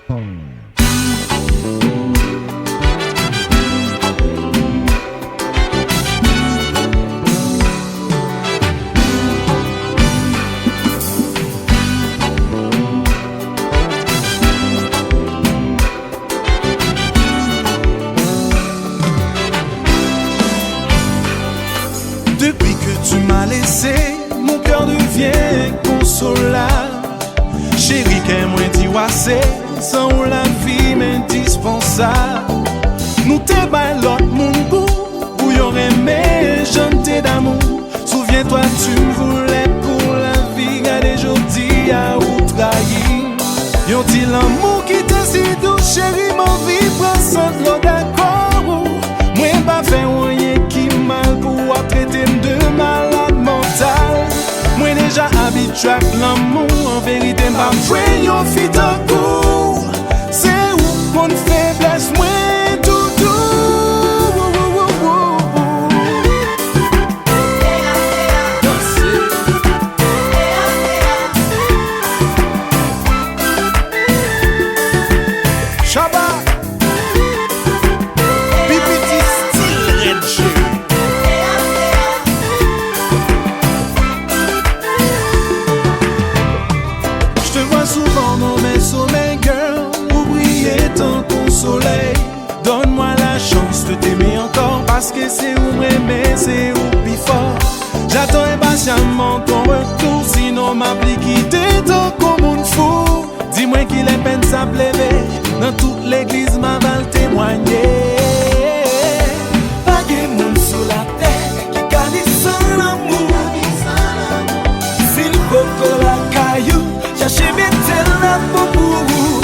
Depuis que tu m'as laissé, mon cœur devient consolable. Chérie, qu'est moi dit c'est sans la vie m'indispensable. Nous te bail l'autre mon goût, où y'en aimé, j'en d'amour. Souviens-toi, tu me voulais pour la vie, regardez aujourd'hui à où trahir. Y'ont dit l'amour qui te si doux, chérie, mon vie prend sans l'eau d'accord. Moi, pas fait rien qui mal pour traiter de malade mental. Moi déjà habitué à l'amour, en vérité m'a joué yon fit en cours. C'est où qu'on faiblesse moi tout Shabba, Piti Still Rèd. Souvent dans mes sommeils, girl, où briller tant ton soleil. Donne-moi la chance de t'aimer encore, parce que c'est où m'aimer, c'est où plus fort. J'attends impatiemment ton retour, sinon m'applique quitter tant comme un fou. Dis-moi qu'il est peine ça plaiver, dans toute l'église m'a mal témoigner. Pas de monde sur la terre qui gagne sans l'amour. S'il faut la caillou, cherchez mes telles pour vous.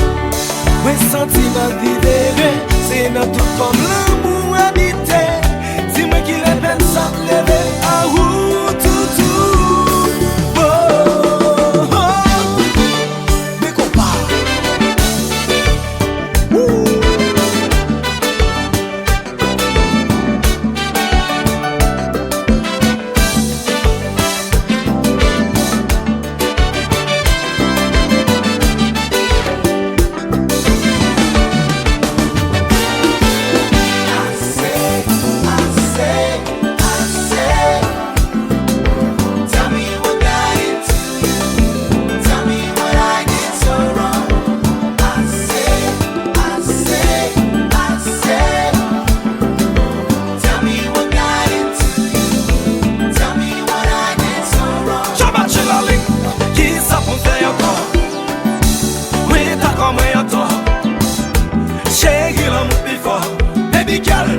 Mes sentiments libérés, c'est notre tout comme l'amour habité. Dis-moi qu'il est peine sans lever à où tout. Oh, oh, oh. Mais qu'on parle.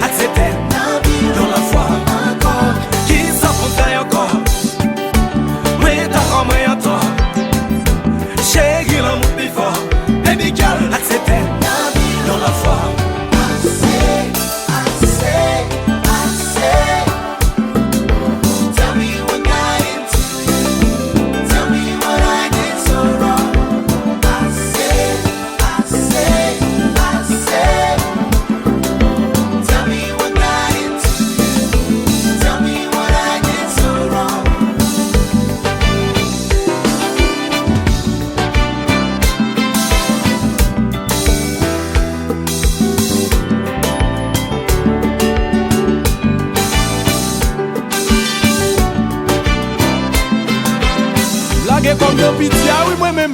Accepter dans la foi encore. Qui s'en fait encore? Oui, t'as comme un toi. Chérie, l'amour plus fort. Baby girl, accepter dans la foi. Tell me what got into you. Tell me what I did so wrong. I say. Tell me what got into you. Tell me what I did so wrong. Blague comme de pitié, oui, moi-même.